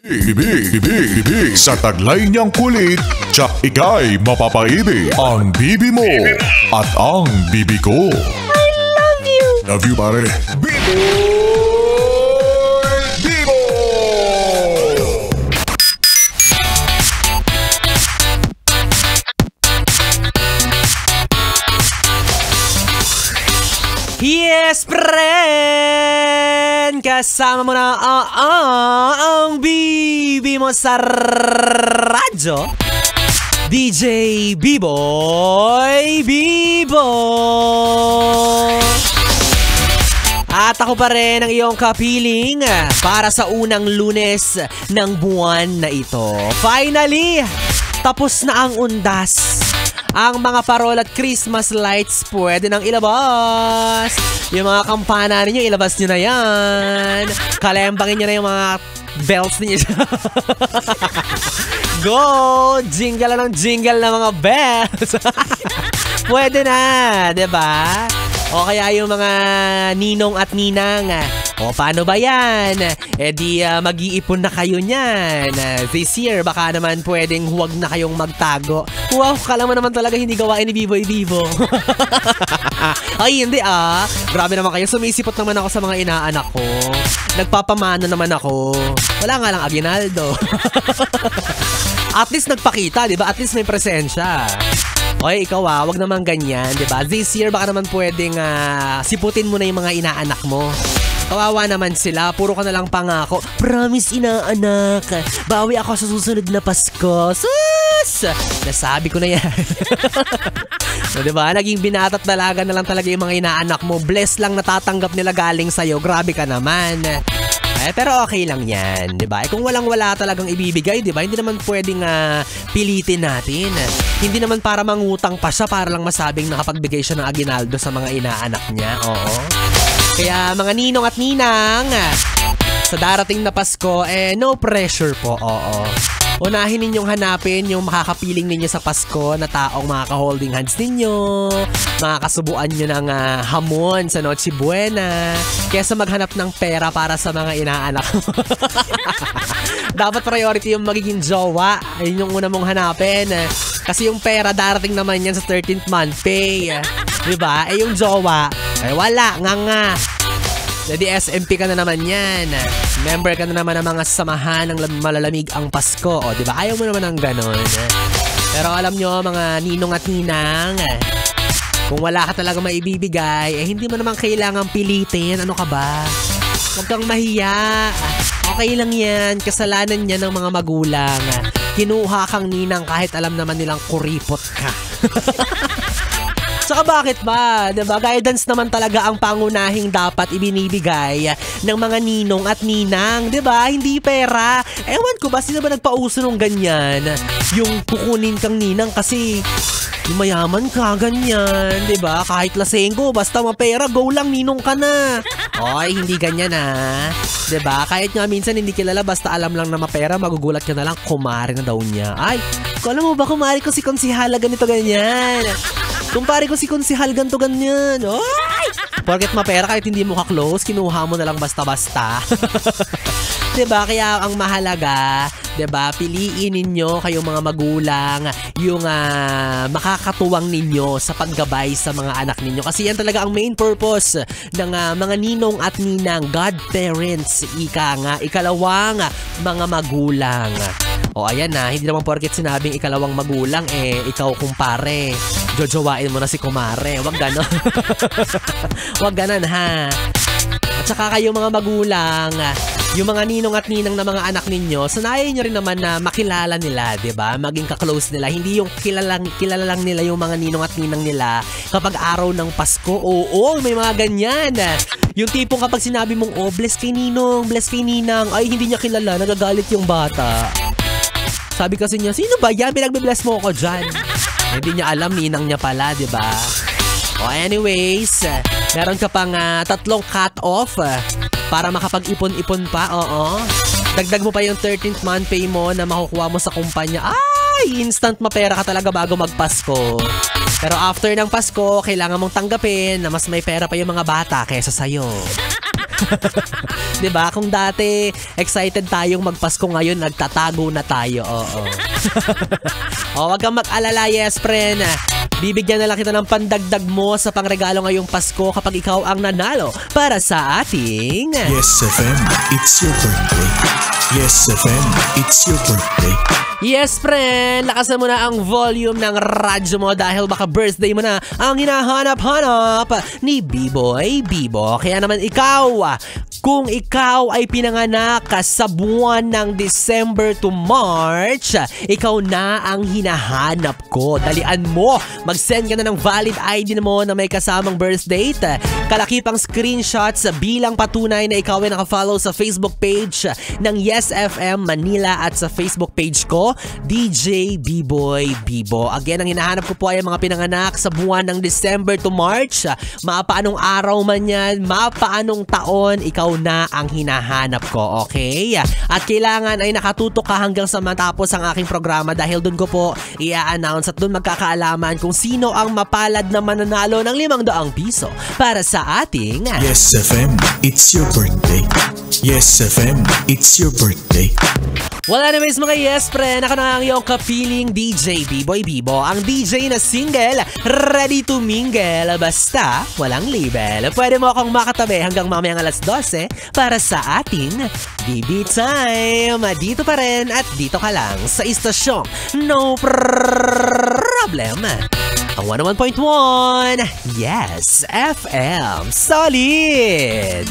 Bibi, sa taglay niyang kulit, tsak ika'y mapapaibig. Ang bibi mo at ang bibi ko. I love you! Love you, pare. Bibo! Yes, friend! Kasama mo na ang bibi mo sa radyo, DJ B-Boy Bibo! At ako pa rin ang iyong kapiling para sa unang Lunes ng buwan na ito. Finally, tapos na ang undas. Ang mga parol at Christmas lights pwede nang ilabas. Yung mga kampana ninyo, ilabas nyo na yan. Kalembangin nyo na yung mga belts ninyo. Go! Jingle na ng jingle na mga bells. Pwede na, diba? O kaya yung mga ninong at ninang, o paano ba yan? E di mag-iipon na kayo niyan. This year, baka naman pwedeng huwag na kayong magtago. Wow, kala mo naman talaga hindi gawain ni B-Boy Bibo. Ay, hindi Grabe naman kayo, sumisipot naman ako sa mga inaanak ko. Nagpapamano naman ako. Wala nga lang aginaldo. At least nagpakita, di ba? At least may presensya. Okay, ikaw wag naman ganyan, di ba? This year, baka naman pwedeng siputin mo na yung mga inaanak mo. Kawawa naman sila, puro ka na lang pangako. Promise, inaanak, bawi ako sa susunod na Pasko. Sus! Nasabi ko na yan. So, diba? Naging binatat dalaga na lang talaga yung mga inaanak mo. Bless lang natatanggap nila galing sa'yo. Grabe ka naman. Pero okay lang yan, diba? Kung walang-wala talagang ibibigay, diba? Hindi naman pwedeng pilitin natin. Hindi naman para mangutang pa siya para lang masabing nakapagbigay siya ng aginaldo sa mga inaanak niya. Oo. Kaya mga ninong at ninang, sa darating na Pasko, no pressure po, oo. Unahin ninyong hanapin yung makakapiling ninyo sa Pasko na taong makaka-holding hands ninyo, makakasubuan nyo ng hamon sa Noche Buena, kesa maghanap ng pera para sa mga inaanak. Dapat priority yung magiging jowa, ayun yung una mong hanapin. Kasi yung pera darating naman yan sa 13th month pay. Diba? Yung jowa, wala, nga. Jadi SMP ka na naman yan. Member ka na naman ng mga samahan ng malalamig ang Pasko. O, diba? Ayaw mo naman ng ganon. Pero alam nyo, mga ninong at ninang, kung wala ka talaga maibibigay, hindi mo naman kailangang pilitin. Ano ka ba? Huwag kang mahiya. Okay lang yan. Kasalanan yan ng mga magulang. Kinuha kang ninang kahit alam naman nilang kuripot ka. Saka bakit ba? Diba? Guidance naman talaga ang pangunahing dapat ibinibigay ng mga ninong at ninang. Diba? Hindi pera. Ewan ko ba, sino ba nagpauso ng ganyan? Yung kukunin kang ninang kasi yung mayaman ka, ganyan. Diba? Kahit lasenggo, basta mapera, go lang, ninong ka na. Oy, hindi ganyan Diba? Kahit nga minsan hindi kilala, basta alam lang na mapera, magugulat ka na lang, kumare na daw niya. Ay, alam mo ba, kumare ko si Konsihala ganito, ganyan. Kumpare ko si Konsihal ganto ganyan. Ay! Porket mapera kahit hindi mo ka-close, kinuha mo na lang basta-basta. Diba? Kaya ang mahalaga, diba? Piliin ninyo kayong mga magulang yung makakatuwang ninyo sa paggabay sa mga anak ninyo. Kasi yan talaga ang main purpose ng mga ninong at ninang, godparents, ikalawang mga magulang. O ayan hindi naman porket sinabing ikalawang magulang, ikaw kumpare, jojowain mo na si kumare. Wag ganon. Wag ganon At saka kayo mga magulang, yung mga ninong at ninang na mga anak ninyo, sanayin nyo rin naman na makilala nila, diba? Maging ka-close nila. Hindi yung kilala lang nila yung mga ninong at ninang nila kapag araw ng Pasko. Oo, may mga ganyan. Yung tipong kapag sinabi mong, bless kay ninong, bless kay ninang, ay hindi niya kilala, nagagalit yung bata. Sabi kasi niya, sino ba yan? Pinagbe-bless mo ako dyan. Hindi niya alam, ninang niya pala, diba? O anyways, meron ka pang 3 cut-off para makapag-ipon-ipon pa, oo. Dagdag mo pa yung 13th month pay mo na makukuha mo sa kumpanya. Ay, instant mapera ka talaga bago magpasko. Pero after ng Pasko, kailangan mong tanggapin na mas may pera pa yung mga bata kaysa sa'yo. Diba? Kung dati excited tayong magpasko, ngayon nagtatago na tayo. Oo. O, wag kang mag-alala, yes, friend. Bibigyan na lang kita ng pandagdag mo sa pangregalo ngayong Pasko kapag ikaw ang nanalo para sa ating... Yes FM, it's your birthday. Yes FM, it's your birthday. Yes, friend! Lakasan mo na ang volume ng radyo mo dahil baka birthday mo na ang hinahanap-hanap ni B-Boy Bibo. Kaya naman ikaw, kung ikaw ay pinanganak sa buwan ng December to March, ikaw na ang hinahanap ko. Dalian mo! Mag-send ka na ng valid ID mo na may kasamang birth date, kalakipang screenshots bilang patunay na ikaw ay nakafollow sa Facebook page ng Yes FM Manila at sa Facebook page ko, DJ B-Boy Bibo. Again, ang hinahanap ko po ay mga pinanganak sa buwan ng December to March. Mapaanong araw man yan, mapaanong taon, ikaw na ang hinahanap ko, okay? At kailangan ay nakatutok ka hanggang sa matapos ang aking programa dahil dun ko po i-announce at dun magkakaalaman kung sino ang mapalad na mananalo ng 500 piso para sa ating... Yes FM, it's your birthday. Yes FM, it's your birthday. Wala na miss mga yes friend, ako na ang iyong kapiling DJ B-Boy Bibo, ang DJ na single, ready to mingle, basta walang label. Pwede mo akong makatabi hanggang mamayang alas 12 para sa ating BB Time. Dito pa rin at dito ka lang sa istasyong No Problem. Ang 101.1, Yes FM, solid!